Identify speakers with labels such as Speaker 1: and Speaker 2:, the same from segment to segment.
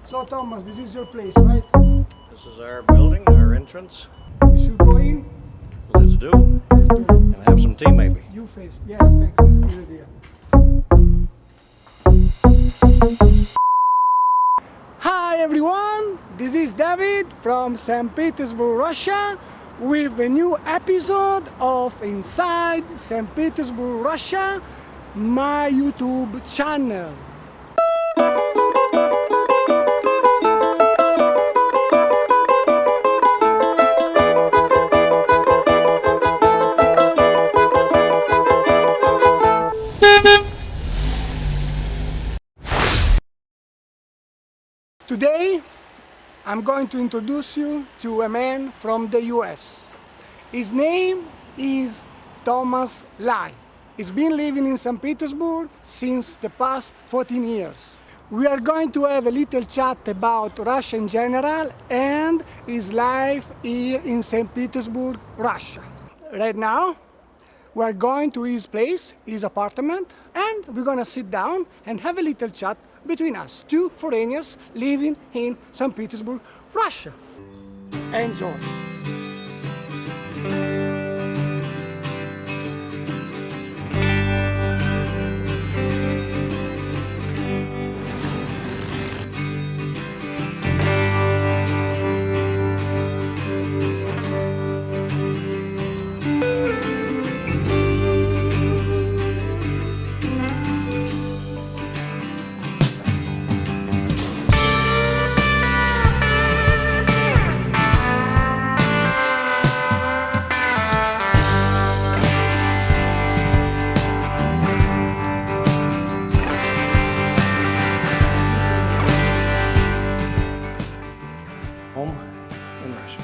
Speaker 1: So Thomas, this is your place, right?
Speaker 2: This is our building, our entrance.
Speaker 1: We should go in.
Speaker 2: Let's do.
Speaker 1: Let's do it.
Speaker 2: And have some tea maybe.
Speaker 1: You first. Yes, thanks. That's a good idea. Hi everyone, this is David from Saint Petersburg, Russia, with a new episode of Inside Saint Petersburg, Russia, my YouTube channel. Today, I'm going to introduce you to a man from the US. His name is Thomas Lai. He's been living in St. Petersburg since the past 14 years. We are going to have a little chat about Russia in general and his life here in St. Petersburg, Russia. Right now, we are going to his place, his apartment, and we're gonna sit down and have a little chat between us, two foreigners living in St. Petersburg, Russia. Enjoy.
Speaker 2: Home in Russia.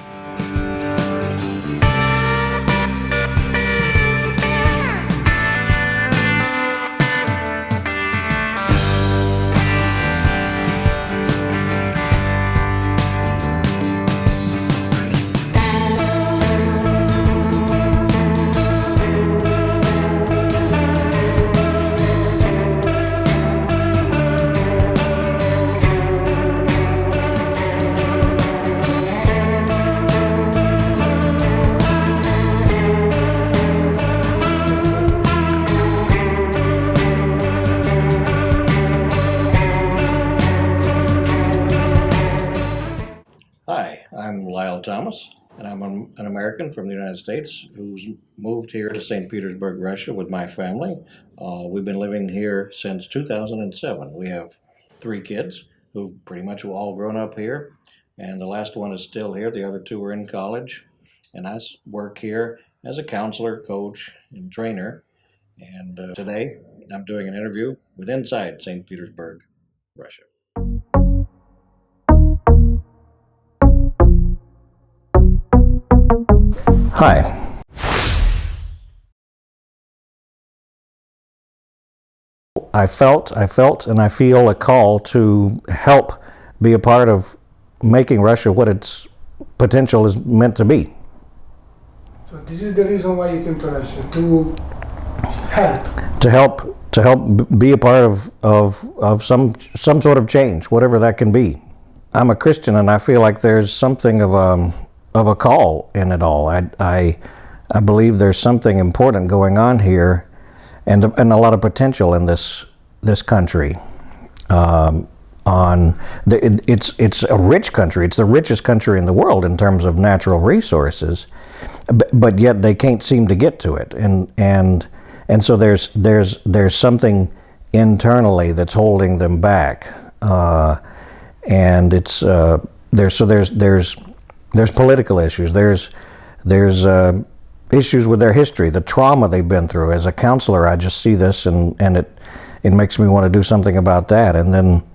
Speaker 2: Hi, I'm Lyle Thomas, and I'm an American from the United States who's moved here to St. Petersburg, Russia with my family. We've been living here since 2007. We have 3 kids who've pretty much all grown up here, and the last one is still here. The other 2 are in college, and I work here as a counselor, coach, and trainer. And today I'm doing an interview with Inside St. Petersburg, Russia. Hi. I felt and I feel a call to help be a part of making Russia what its potential is meant to be.
Speaker 1: So this is the reason why you came to Russia, to help.
Speaker 2: To help be a part of some sort of change, whatever that can be. I'm a Christian, and I feel like there's something of a call in it all. I believe there's something important going on here, and a lot of potential in this country. It's a rich country. It's the richest country in the world in terms of natural resources, but yet they can't seem to get to it. And so there's something internally that's holding them back. And it's there's political issues. There's issues with their history, the trauma they've been through. As a counselor, I just see this, and it makes me want to do something about that. And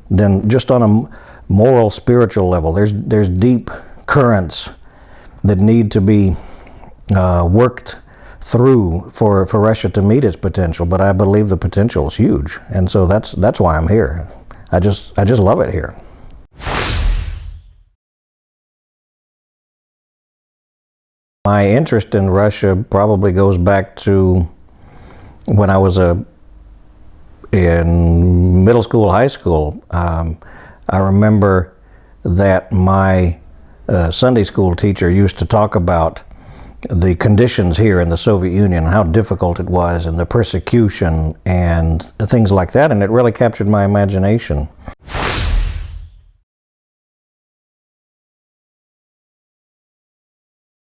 Speaker 2: then just on a moral, spiritual level, there's deep currents that need to be worked through for Russia to meet its potential. But I believe the potential is huge, and so that's why I'm here. I just love it here. My interest in Russia probably goes back to when I was in middle school, high school. I remember that my Sunday school teacher used to talk about the conditions here in the Soviet Union, how difficult it was, and the persecution and things like that, and it really captured my imagination.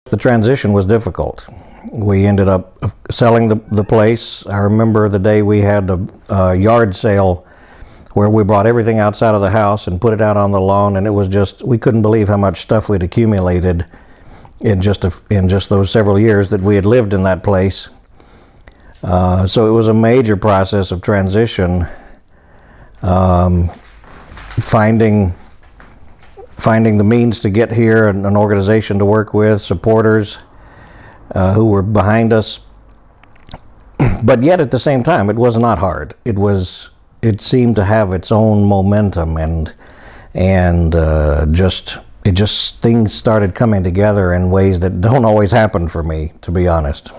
Speaker 2: The transition was difficult. We ended up selling the place. I remember the day we had a yard sale where we brought everything outside of the house and put it out on the lawn, and it was just, we couldn't believe how much stuff we'd accumulated in just those several years that we had lived in that place. So it was a major process of transition, finding the means to get here, and an organization to work with, supporters who were behind us. But yet at the same time, it was not hard. It seemed to have its own momentum, and things started coming together in ways that don't always happen for me, to be honest.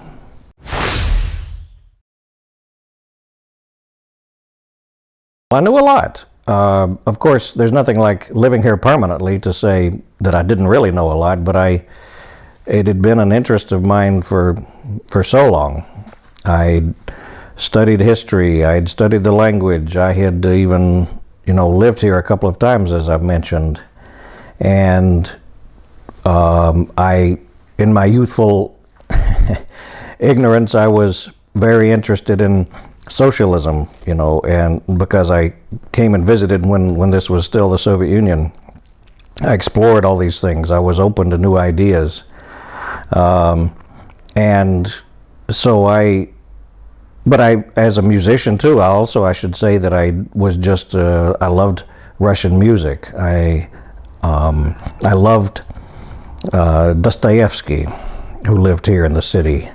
Speaker 2: I knew a lot. Of course, there's nothing like living here permanently to say that I didn't really know a lot, but it had been an interest of mine for so long. I studied history, I had studied the language, I had even, lived here a couple of times, as I've mentioned. And in my youthful ignorance, I was very interested in socialism, and because I came and visited when this was still the Soviet Union, I explored all these things. I was open to new ideas. And so as a musician too, I should say that I loved Russian music. I loved Dostoevsky, who lived here in the city.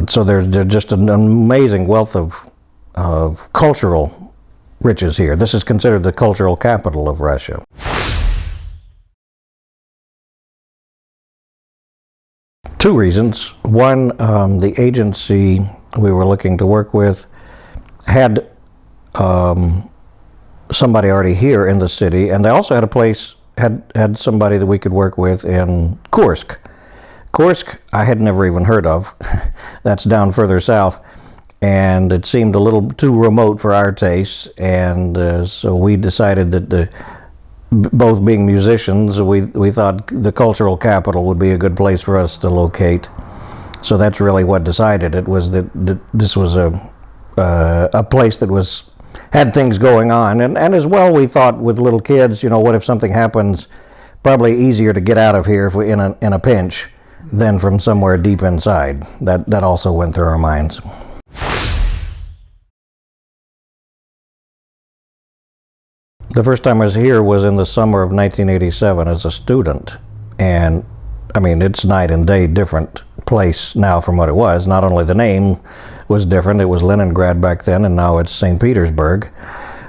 Speaker 2: So there's just an amazing wealth of cultural riches here. This is considered the cultural capital of Russia. Two reasons. One, the agency we were looking to work with had somebody already here in the city, and they also had somebody that we could work with in Kursk. Kursk, I had never even heard of. That's down further south, and it seemed a little too remote for our tastes, and so we decided that both being musicians, we thought the cultural capital would be a good place for us to locate. So that's really what decided it, was that this was a place that had things going on, and as well, we thought with little kids, what if something happens? Probably easier to get out of here if we in a pinch than from somewhere deep inside. That also went through our minds. The first time I was here was in the summer of 1987 as a student, and I mean, it's night and day different place now from what it was. Not only the name was different, it was Leningrad back then, and now it's Saint Petersburg.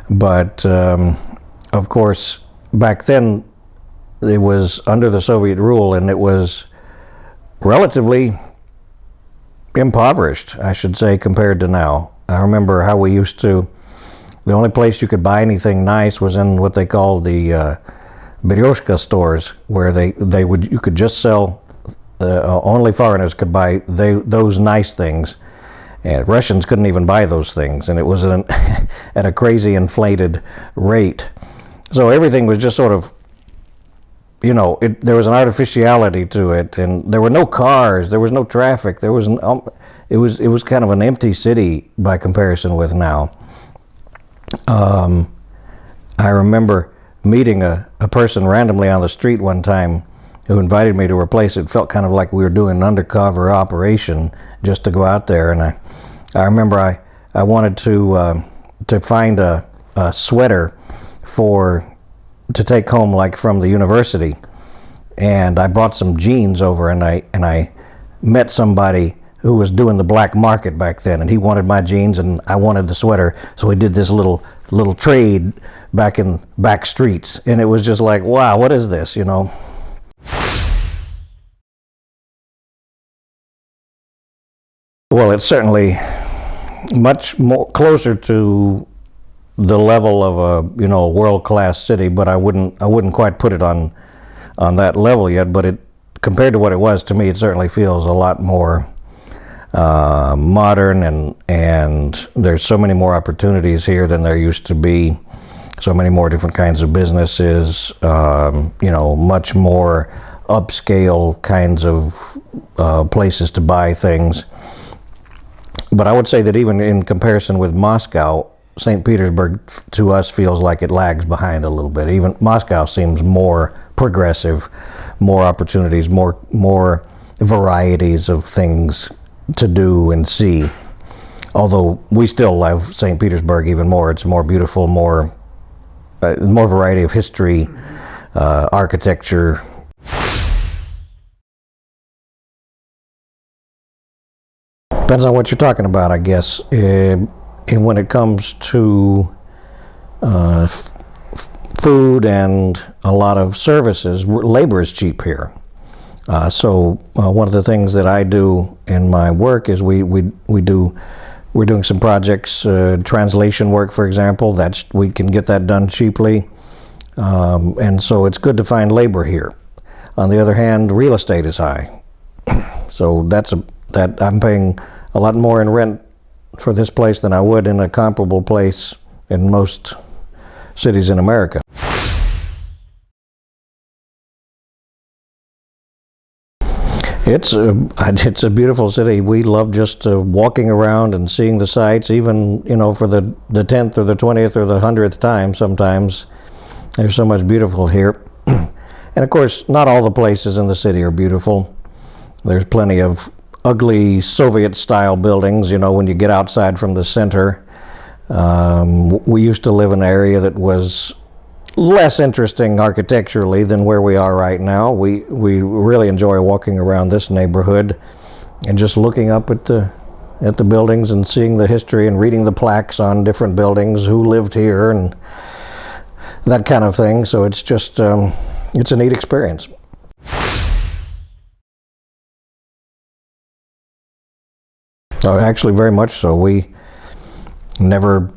Speaker 2: But of course, back then it was under the Soviet rule, and it was relatively impoverished, I should say, compared to now. I remember how we used to, the only place you could buy anything nice was in what they called the Berezka stores, where you could just sell, only foreigners could buy those nice things, and Russians couldn't even buy those things, and it was at a crazy inflated rate. So everything was just sort of, there was an artificiality to it, and there were no cars, there was no traffic, it was kind of an empty city by comparison with now. I remember meeting a person randomly on the street one time who invited me to her place. It felt kind of like we were doing an undercover operation just to go out there, and I remember I wanted to find a sweater to take home, like from the university, and I brought some jeans over, and I met somebody who was doing the black market back then, and he wanted my jeans and I wanted the sweater, so we did this little trade back in back streets, and it was just like, wow, what is this, Well, it's certainly much more closer to the level of a world-class city, but I wouldn't quite put it on that level yet. But compared to what it was, to me, it certainly feels a lot more modern, and there's so many more opportunities here than there used to be. So many more different kinds of businesses, much more upscale kinds of places to buy things. But I would say that even in comparison with Moscow, St. Petersburg to us feels like it lags behind a little bit. Even Moscow seems more progressive, more opportunities, more varieties of things to do and see. Although we still love St. Petersburg even more. It's more beautiful, more variety of history, architecture. Depends on what you're talking about, I guess. And when it comes to food and a lot of services, labor is cheap here. So one of the things that I do in my work is we're doing some projects, translation work, for example. We can get that done cheaply, and so it's good to find labor here. On the other hand, real estate is high, so that I'm paying a lot more in rent for this place than I would in a comparable place in most cities in America. It's a beautiful city. We love just walking around and seeing the sights, even for the 10th or the 20th or the 100th time sometimes. There's so much beautiful here. And of course, not all the places in the city are beautiful. There's plenty of ugly Soviet-style buildings, when you get outside from the center. We used to live in an area that was less interesting architecturally than where we are right now. We really enjoy walking around this neighborhood and just looking up at the buildings and seeing the history and reading the plaques on different buildings, who lived here and that kind of thing. So it's just it's a neat experience. Oh, actually, very much so. We never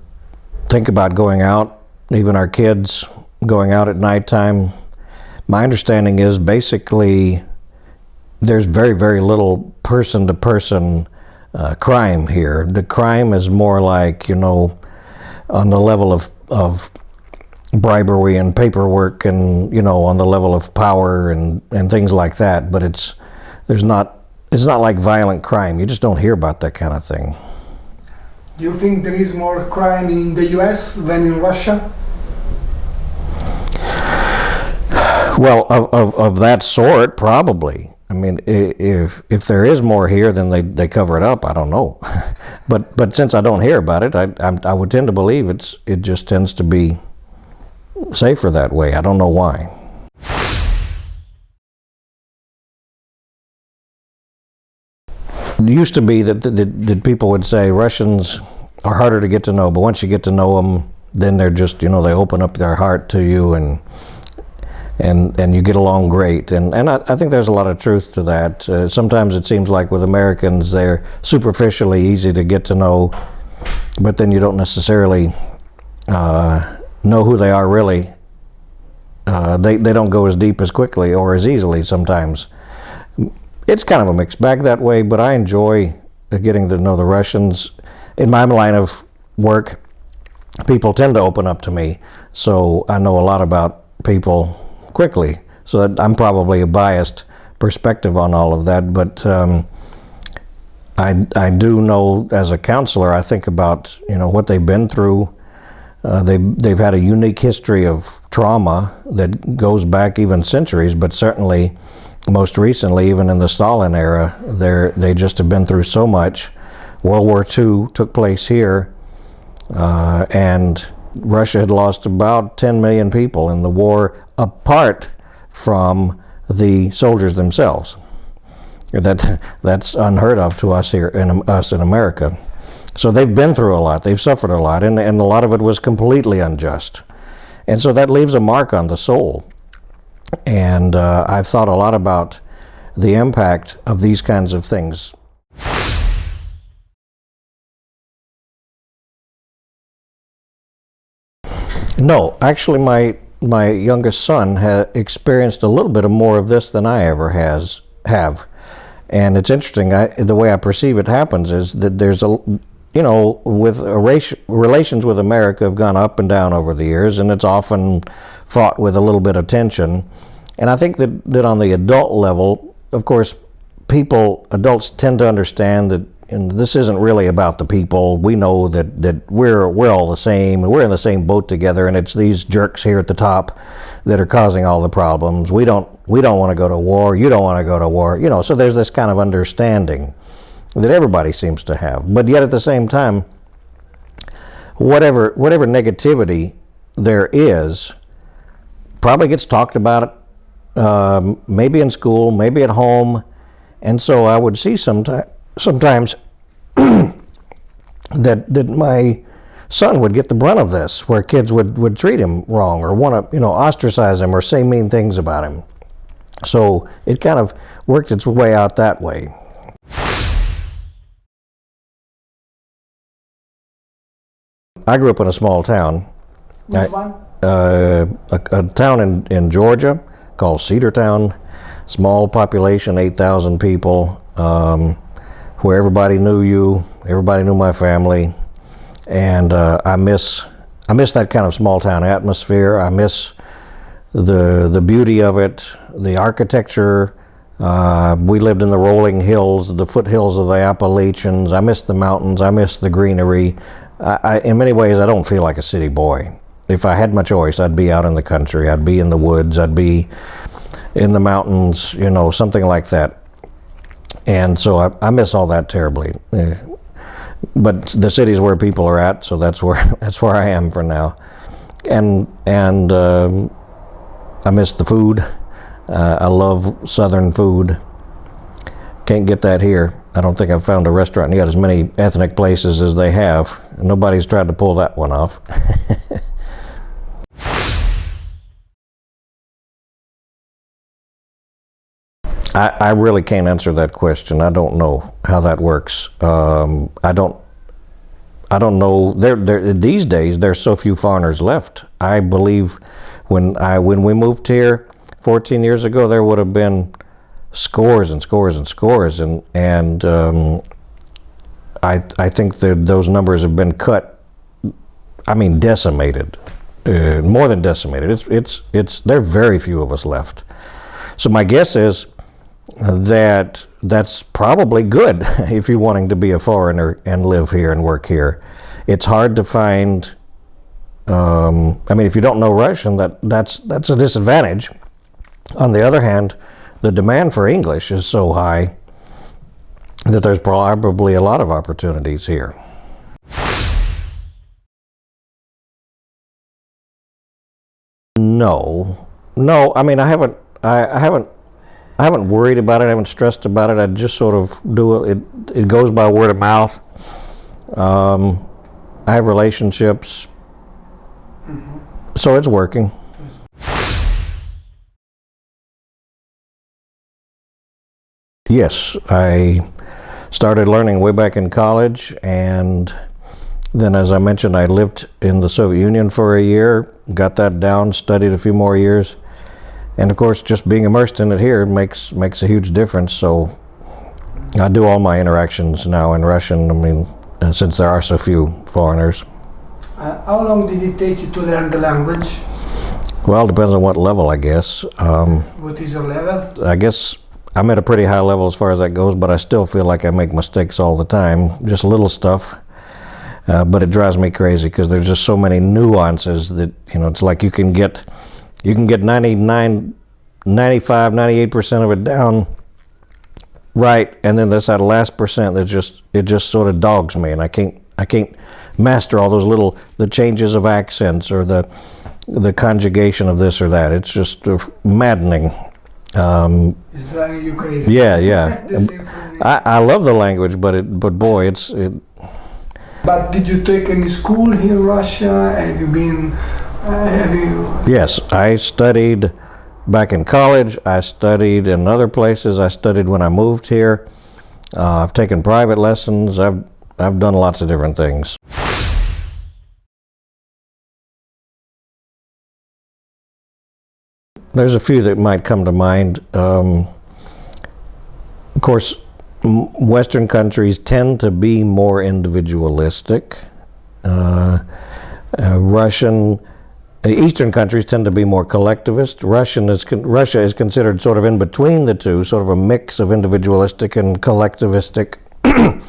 Speaker 2: think about going out, even our kids going out at nighttime. My understanding is basically there's very, very little person-to-person crime here. The crime is more like, on the level of bribery and paperwork and, on the level of power and things like that. But it's not like violent crime. You just don't hear about that kind of thing.
Speaker 1: Do you think there is more crime in the US than in Russia?
Speaker 2: Well, of that sort, probably. I mean, if there is more here, then they cover it up. I don't know, but since I don't hear about it, I would tend to believe it just tends to be safer that way. I don't know why. It used to be that people would say Russians are harder to get to know, but once you get to know them, then they're just, they open up their heart to you and you get along great. And I think there's a lot of truth to that. Sometimes it seems like with Americans, they're superficially easy to get to know, but then you don't necessarily know who they are really. They don't go as deep as quickly or as easily sometimes. It's kind of a mixed bag that way, but I enjoy getting to know the Russians. In my line of work, people tend to open up to me, so I know a lot about people quickly. So that I'm probably a biased perspective on all of that, but I do know as a counselor, I think about what they've been through. They've had a unique history of trauma that goes back even centuries, but certainly most recently, even in the Stalin era, they just have been through so much. World War II took place here, and Russia had lost about 10 million people in the war, apart from the soldiers themselves. That's unheard of to us here, us in America. So they've been through a lot, they've suffered a lot, and a lot of it was completely unjust. And so that leaves a mark on the soul. And I've thought a lot about the impact of these kinds of things. No, actually, my youngest son has experienced a little bit of more of this than I ever have, and it's interesting. The way I perceive it happens is that there's with relations with America have gone up and down over the years, and it's often fraught with a little bit of tension. And I think that on the adult level, of course, adults tend to understand that, and this isn't really about the people. We know that we're all the same, and we're in the same boat together, and it's these jerks here at the top that are causing all the problems. We don't want to go to war. You don't want to go to war. So there's this kind of understanding that everybody seems to have. But yet at the same time, whatever negativity there is probably gets talked about, maybe in school, maybe at home. And so I would see sometimes that my son would get the brunt of this, where kids would treat him wrong or want to ostracize him or say mean things about him. So it kind of worked its way out that way. I grew up in a small town.
Speaker 1: Which one?
Speaker 2: A town in Georgia called Cedartown. Small population, 8,000 people, where everybody knew you, everybody knew my family, and I miss that kind of small town atmosphere. I miss the beauty of it, the architecture. We lived in the rolling hills, the foothills of the Appalachians. I miss the mountains. I miss the greenery. In many ways, I don't feel like a city boy. If I had my choice, I'd be out in the country. I'd be in the woods. I'd be in the mountains, something like that. And so I miss all that terribly. But the city's where people are at, so that's where I am for now. And I miss the food. I love Southern food. Can't get that here. I don't think I've found a restaurant yet as many ethnic places as they have. Nobody's tried to pull that one off. I really can't answer that question. I don't know how that works. I don't know. These days, there's so few foreigners left. I believe when we moved here 14 years ago, there would have been scores and scores and scores, and I think that those numbers have been cut. I mean, decimated, more than decimated. There are very few of us left. So my guess is that's probably good if you're wanting to be a foreigner and live here and work here. It's hard to find. If you don't know Russian, that's a disadvantage. On the other hand, the demand for English is so high that there's probably a lot of opportunities here. No. I mean, I haven't worried about it. I haven't stressed about it. I just sort of do it. It goes by word of mouth. I have relationships, so it's working. Yes, I started learning way back in college, and then, as I mentioned, I lived in the Soviet Union for a year, got that down, studied a few more years, and of course, just being immersed in it here makes a huge difference. So I do all my interactions now in Russian. I mean, since there are so few foreigners.
Speaker 1: How long did it take you to learn the language?
Speaker 2: Well, it depends on what level, I guess.
Speaker 1: What is your level?
Speaker 2: I guess I'm at a pretty high level as far as that goes, but I still feel like I make mistakes all the time, just little stuff. But it drives me crazy because there's just so many nuances that, it's like you can get 99, 95, 98% of it down right, and then there's that last percent that just sort of dogs me, and I can't master all those the changes of accents or the conjugation of this or that. It's just maddening.
Speaker 1: It's driving you crazy.
Speaker 2: Yeah. I love the language, but boy, it's.
Speaker 1: But did you take any school here in Russia? Have you been?
Speaker 2: Yes, I studied back in college. I studied in other places. I studied when I moved here. I've taken private lessons. I've done lots of different things. There's a few that might come to mind. Of course, Western countries tend to be more individualistic. Eastern countries tend to be more collectivist. Russia is considered sort of in between the two, sort of a mix of individualistic and collectivistic.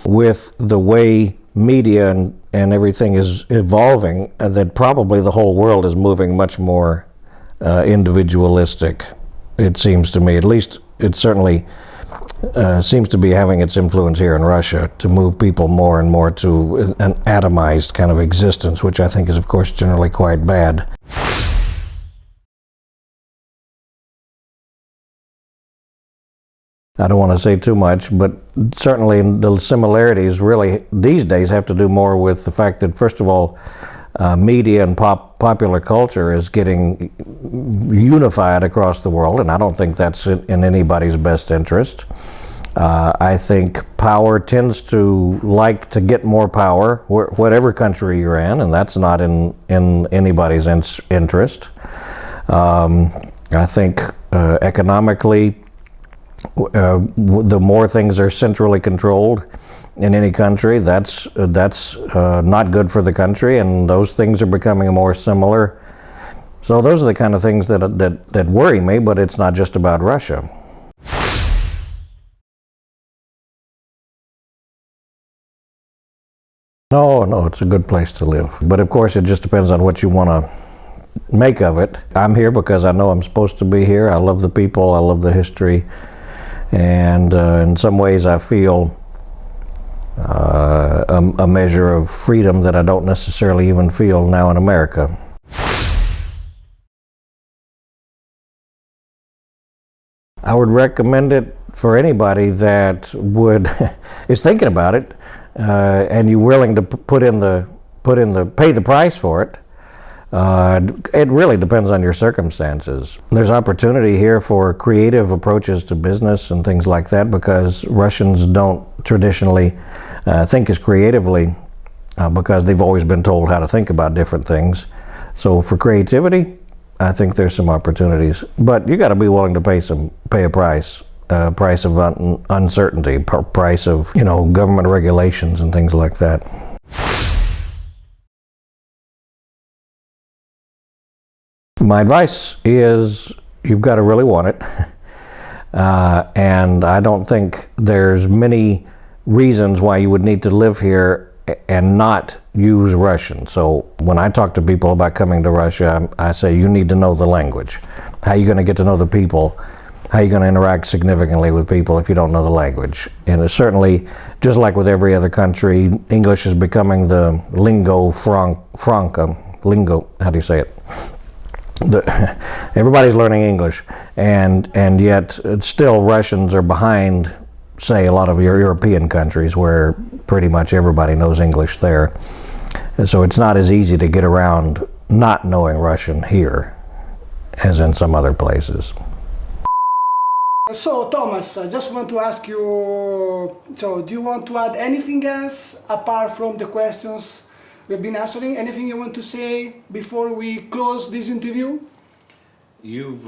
Speaker 2: With the way media and everything is evolving, that probably the whole world is moving much more individualistic, it seems to me. At least it certainly seems to be having its influence here in Russia to move people more and more to an atomized kind of existence, which I think is, of course, generally quite bad. I don't want to say too much, but certainly the similarities really these days have to do more with the fact that, first of all, media and popular culture is getting unified across the world, and I don't think that's in anybody's best interest. I think power tends to like to get more power, whatever country you're in, and that's not in anybody's interest. I think economically, the more things are centrally controlled in any country, that's not good for the country, and those things are becoming more similar. So those are the kind of things that worry me, but it's not just about Russia. No, it's a good place to live. But of course, it just depends on what you want to make of it. I'm here because I know I'm supposed to be here. I love the people, I love the history, and in some ways I feel a measure of freedom that I don't necessarily even feel now in America. I would recommend it for anybody that is thinking about it, and you're willing to pay the price for it. It really depends on your circumstances. There's opportunity here for creative approaches to business and things like that, because Russians don't traditionally think as creatively because they've always been told how to think about different things. So for creativity, I think there's some opportunities, but you got to be willing to pay a price of uncertainty, price of government regulations and things like that. My advice is you've got to really want it, and I don't think there's many reasons why you would need to live here and not use Russian. So when I talk to people about coming to Russia, I say you need to know the language. How are you going to get to know the people? How are you going to interact significantly with people if you don't know the language? And it's certainly, just like with every other country, English is becoming the lingo franca. Lingo, how do you say it? Everybody's learning English, and yet still Russians are behind, say, a lot of European countries where pretty much everybody knows English there. And so it's not as easy to get around not knowing Russian here as in some other places.
Speaker 1: So Thomas, I just want to ask you, so do you want to add anything else apart from the questions we've been answering? Anything you want to say before we close this interview?
Speaker 2: You've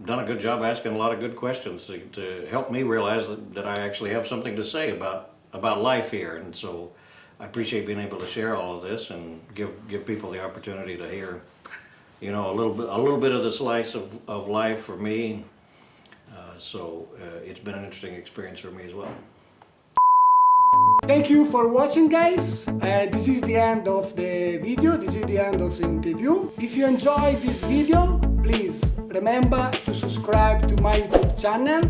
Speaker 2: done a good job asking a lot of good questions to help me realize that I actually have something to say about life here, and so I appreciate being able to share all of this and give people the opportunity to hear, a little bit of the slice of life for me. So it's been an interesting experience for me as well.
Speaker 1: Thank you for watching, guys. This is the end of the video. This is the end of the interview. If you enjoyed this video, please remember to subscribe to my YouTube channel.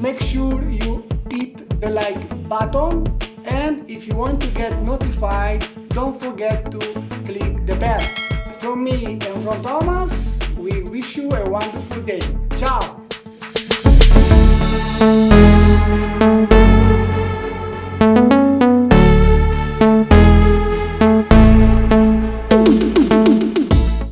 Speaker 1: Make sure you hit the like button, and if you want to get notified, don't forget to click the bell. From me and from Thomas, we wish you a wonderful day.